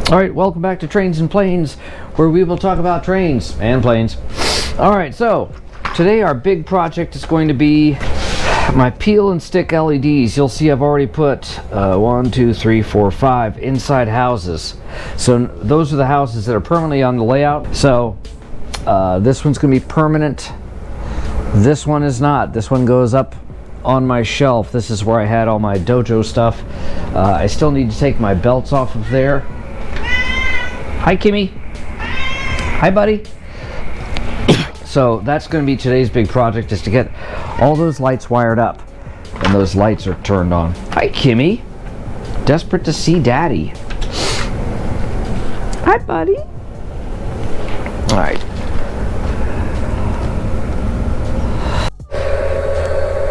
Alright, welcome back to Trains and Planes, where we will talk about trains and planes. Alright, so today our big project is going to be my peel and stick LEDs. You'll see I've already put 1, 2, 3, 4, 5 inside houses. So those are the houses that are permanently on the layout. So this one's going to be permanent. This one is not. This one goes up on my shelf. This is where I had all my dojo stuff. I still need to take my belts off of there. Hi, Kimmy. Hi, buddy. So that's going to be today's big project, is to get all those lights wired up and those lights are turned on. Hi, Kimmy. Desperate to see Daddy. Hi, buddy. All right.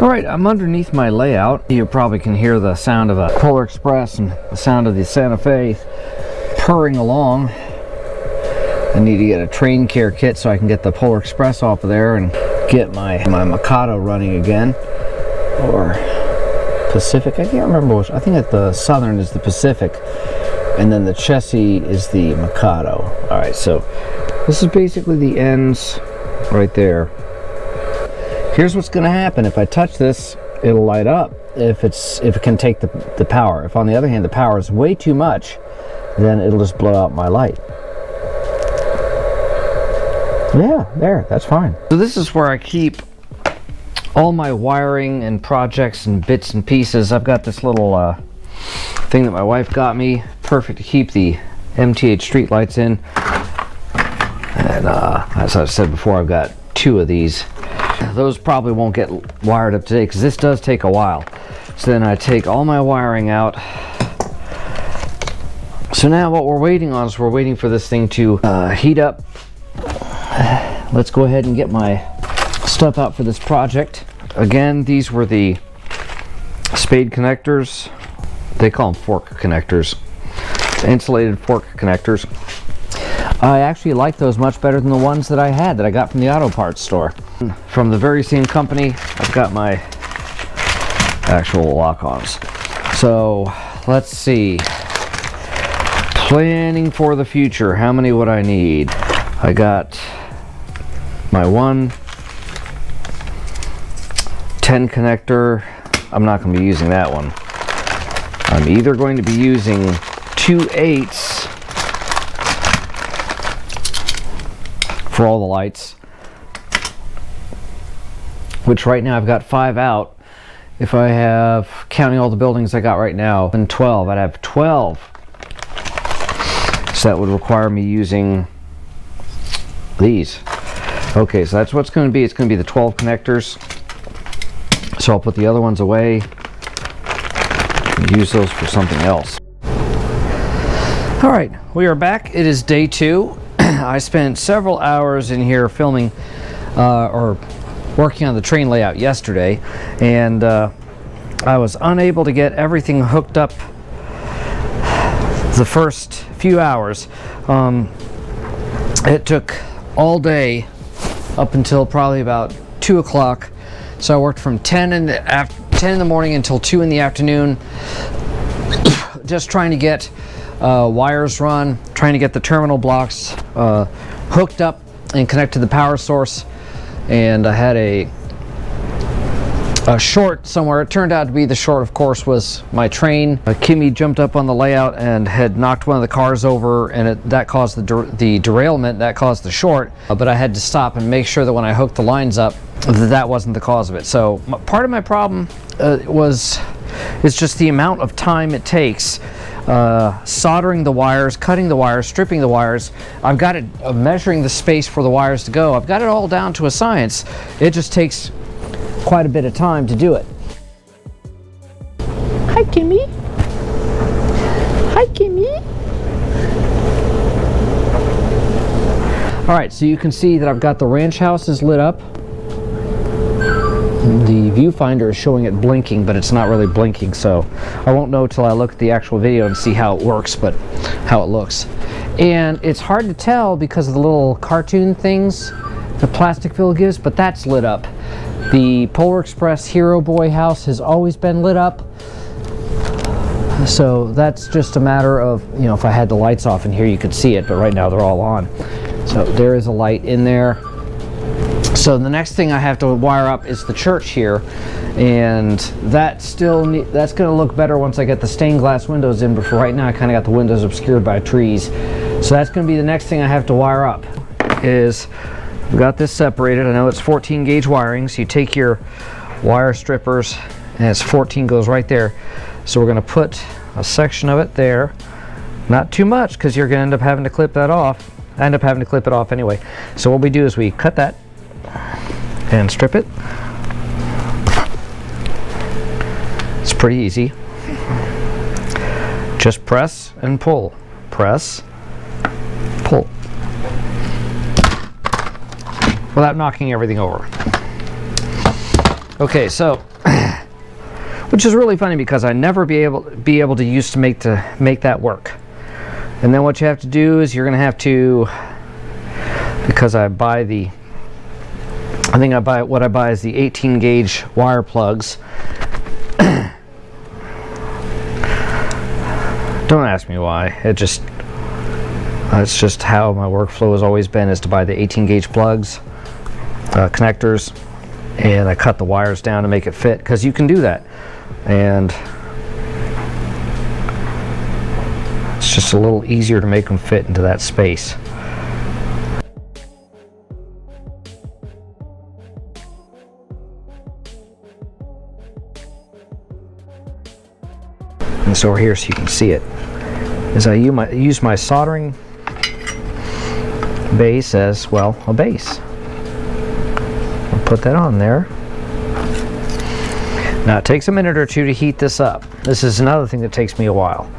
All right, I'm underneath my layout. You probably can hear the sound of a Polar Express and the sound of the Santa Fe purring along. I need to get a train care kit so I can get the Polar Express off of there and get my Mikado running again. Or Pacific, I can't remember which. I think that the Southern is the Pacific and then the Chessie is the Mikado. All right, so this is basically the ends right there. Here's what's gonna happen. If I touch this, it'll light up if it can take the power. If on the other hand the power is way too much, then it'll just blow out my light. Yeah, there, that's fine. So this is where I keep all my wiring and projects and bits and pieces. I've got this little thing that my wife got me, perfect to keep the MTH street lights in. And as I said before, I've got 2 of these. Those probably won't get wired up today because this does take a while. So then I take all my wiring out. So now what we're waiting on is we're waiting for this thing to heat up. Let's go ahead and get my stuff out for this project. Again, these were the spade connectors. They call them fork connectors. Insulated fork connectors. I actually like those much better than the ones that I had that I got from the auto parts store. From the very same company, I've got my actual lock-ons. So let's see. Planning for the future. How many would I need? I got my 1 10 connector. I'm not going to be using that one. I'm either going to be using 2 8s for all the lights, which right now I've got 5 out. If I have, counting all the buildings I got right now, and 12, I'd have 12. So that would require me using these. Okay, so that's what's going to be. It's going to be the 12 connectors. So I'll put the other ones away and use those for something else. All right, we are back. It is day 2. I spent several hours in here filming or working on the train layout yesterday, and I was unable to get everything hooked up the first few hours. It took all day up until probably about 2 o'clock. So I worked from 10 in the morning until 2 in the afternoon, just trying to get wires run, trying to get the terminal blocks hooked up and connect to the power source. And I had a short somewhere. It turned out to be the short, of course, was my train. Kimmy jumped up on the layout and had knocked one of the cars over, and that caused the derailment. That caused the short. But I had to stop and make sure that when I hooked the lines up, that wasn't the cause of it. So part of my problem is just the amount of time it takes. Soldering the wires, cutting the wires, stripping the wires. I've got it measuring the space for the wires to go. I've got it all down to a science. It just takes quite a bit of time to do it. Hi, Kimmy. Hi, Kimmy. All right, so you can see that I've got the ranch houses lit up. The viewfinder is showing it blinking, but it's not really blinking, so I won't know till I look at the actual video and see how it works, but how it looks. And it's hard to tell because of the little cartoon things the Plasticville gives, but that's lit up. The Polar Express Hero Boy house has always been lit up. So that's just a matter of, you know, if I had the lights off in here you could see it, but right now they're all on. So there is a light in there. So the next thing I have to wire up is the church here, and that's going to look better once I get the stained glass windows in, but for right now I kind of got the windows obscured by trees. So that's going to be the next thing I have to wire up. Is we got this separated. I know it's 14 gauge wiring, so you take your wire strippers and it's 14 goes right there. So we're going to put a section of it there, not too much because you're going to end up having to clip that off. I end up having to clip it off anyway. So what we do is we cut that and strip it. It's pretty easy. Just press and pull. Press, pull. Without knocking everything over. Okay, so, which is really funny because I never be able to make that work. And then what you have to do is you're going to have to, because I buy what I buy is the 18 gauge wire plugs. Don't ask me why. It's just how my workflow has always been, is to buy the 18 gauge plugs, connectors, and I cut the wires down to make it fit, because you can do that. And it's just a little easier to make them fit into that space. And so over here, so you can see it, is I use my soldering base as, well, a base. I'll put that on there. Now it takes a minute or two to heat this up. This is another thing that takes me a while.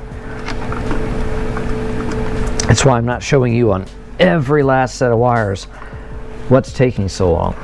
That's why I'm not showing you on every last set of wires what's taking so long.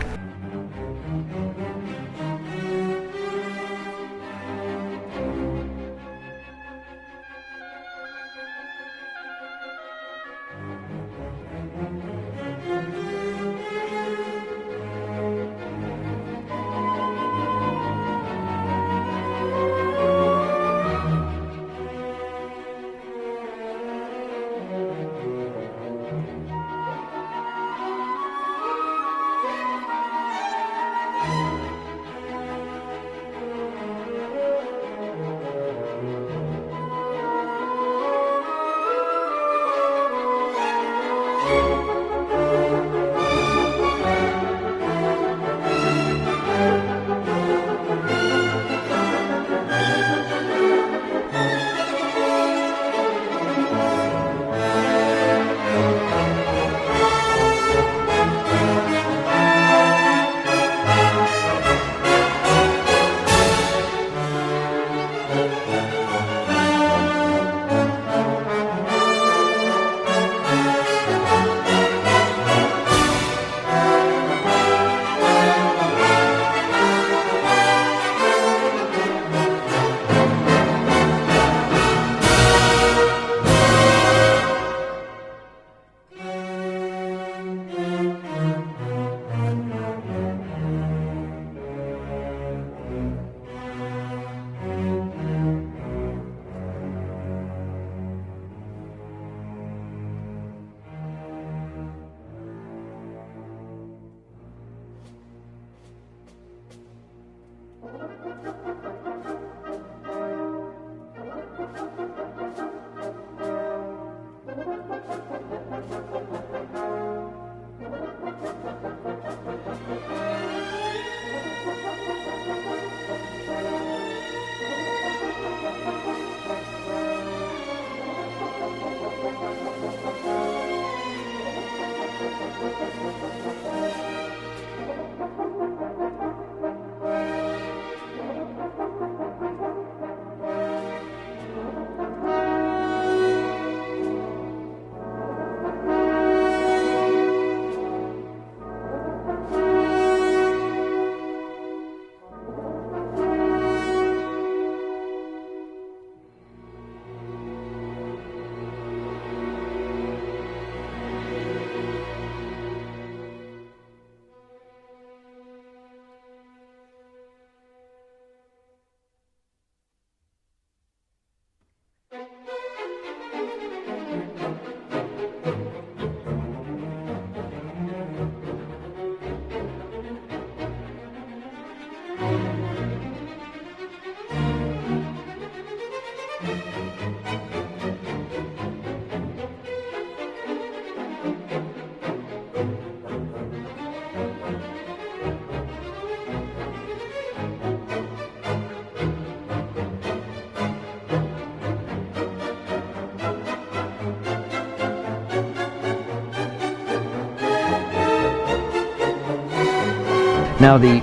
Now the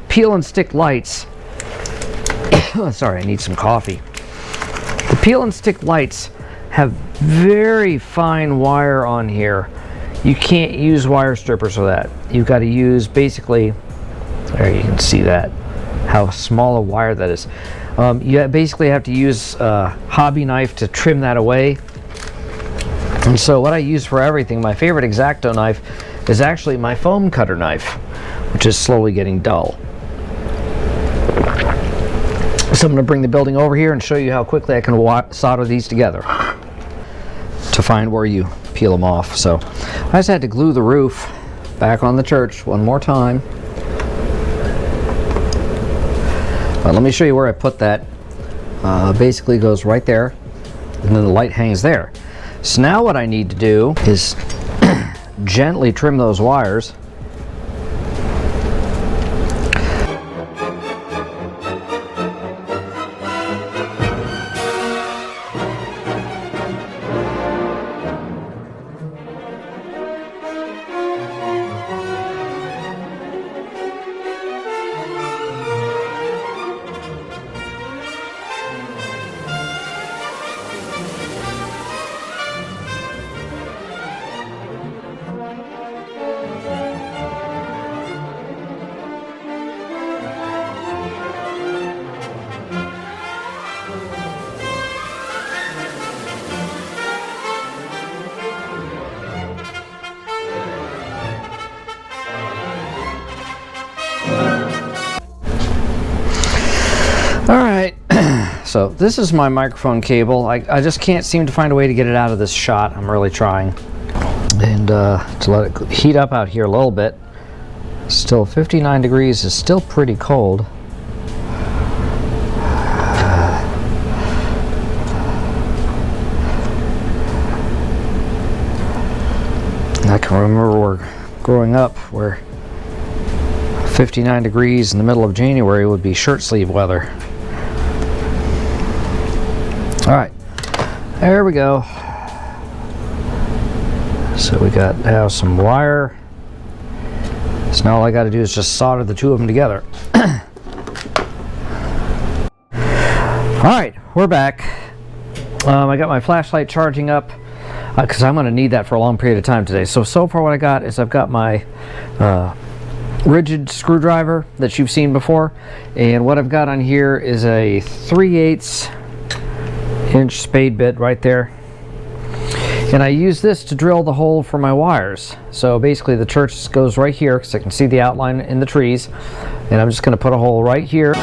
peel and stick lights, sorry, I need some coffee. The peel and stick lights have very fine wire on here. You can't use wire strippers for that. You've got to use basically, there you can see that, how small a wire that is. You basically have to use a hobby knife to trim that away. And so what I use for everything, my favorite X-Acto knife is actually my foam cutter knife, which is slowly getting dull. So I'm going to bring the building over here and show you how quickly I can solder these together to find where you peel them off. So I just had to glue the roof back on the church one more time. Let me show you where I put that. Basically goes right there, and then the light hangs there. So now what I need to do is gently trim those wires. Alright, so this is my microphone cable. I just can't seem to find a way to get it out of this shot. I'm really trying. And to let it heat up out here a little bit. Still 59 degrees is still pretty cold. I can remember growing up where 59 degrees in the middle of January would be shirt sleeve weather. Alright, there we go. So we got now some wire. So now all I got to do is just solder the two of them together. Alright, we're back. I got my flashlight charging up because I'm going to need that for a long period of time today. So far what I got is I've got my rigid screwdriver that you've seen before, and what I've got on here is a 3/8 inch spade bit right there, and I use this to drill the hole for my wires. So basically the church goes right here because I can see the outline in the trees, and I'm just going to put a hole right here.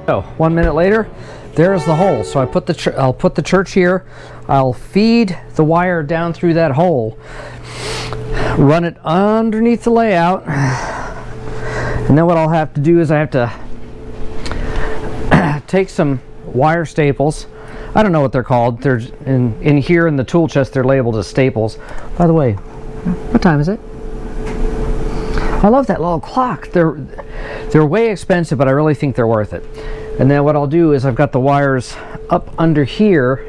So 1 minute later, there's the hole. So I'll put the church here. I'll feed the wire down through that hole, run it underneath the layout, and then what I'll have to do is I have to take some wire staples. I don't know what they're called. They're in here in the tool chest. They're labeled as staples. By the way, what time is it? I love that little clock. They're way expensive, but I really think they're worth it. And then what I'll do is I've got the wires up under here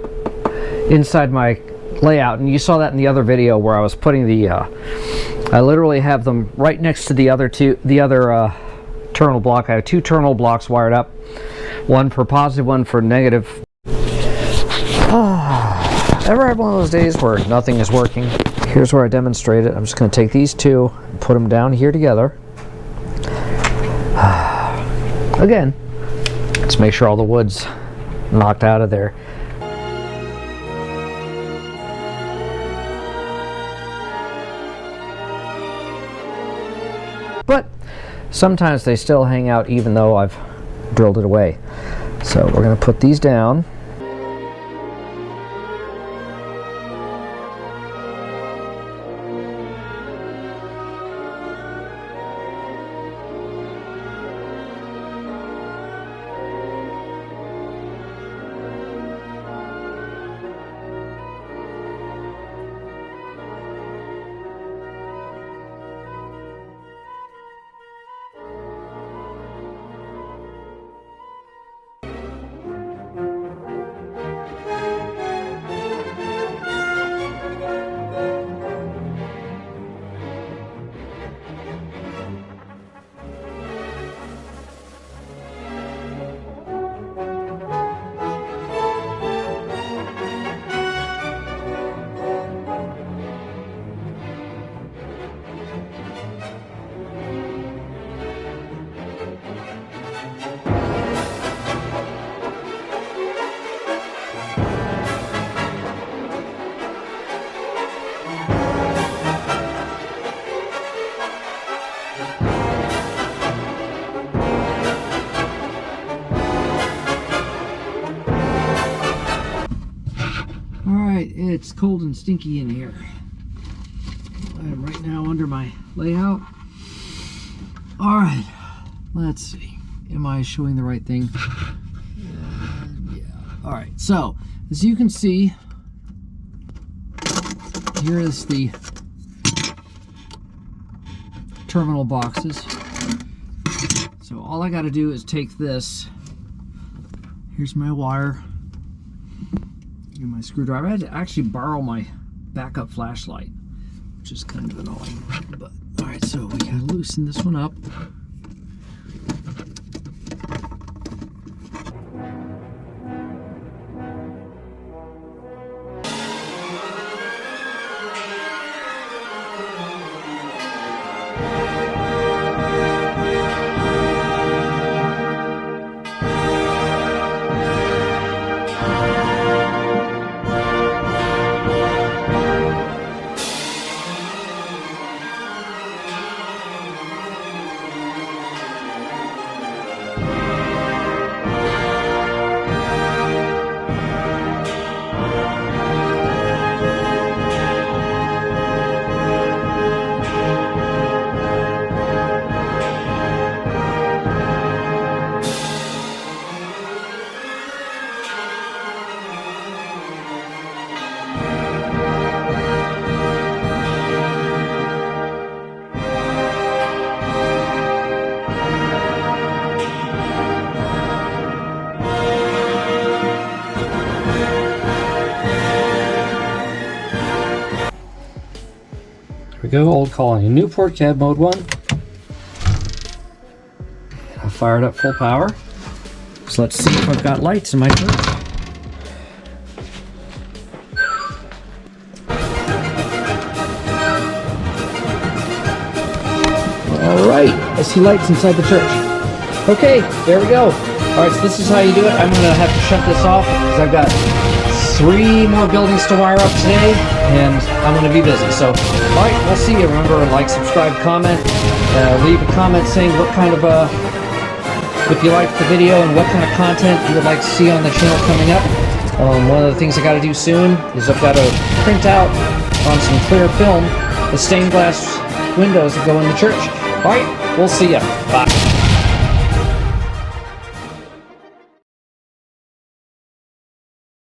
inside my layout, and you saw that in the other video where I was putting the I literally have them right next to the other terminal block. I have two terminal blocks wired up, one for positive, one for negative. Ever have one of those days where nothing is working? Here's where I demonstrate it. I'm just going to take these two and put them down here together. Again, let's make sure all the wood's knocked out of there. But sometimes they still hang out even though I've drilled it away. So we're going to put these down. Alright, it's cold and stinky in here. I'm right now under my layout. Alright, let's see. Am I showing the right thing? Yeah. Alright, so as you can see, here is the terminal boxes. So all I got to do is take this. Here's my wire and my screwdriver. I had to actually borrow my backup flashlight, which is kind of annoying. But all right, so we gotta loosen this one up. Here we go, Old Colony, Newport cab mode 1. I fired up full power. So let's see if I've got lights in my church. Alright, I see lights inside the church. Okay, there we go. Alright, so this is how you do it. I'm going to have to shut this off because I've got 3 more buildings to wire up today, and I'm going to be busy. So, alright, we'll see you. Remember, like, subscribe, comment, leave a comment saying what kind of, if you liked the video and what kind of content you would like to see on the channel coming up. One of the things I got to do soon is I've got to print out on some clear film the stained glass windows that go in the church. Alright, we'll see ya. Bye.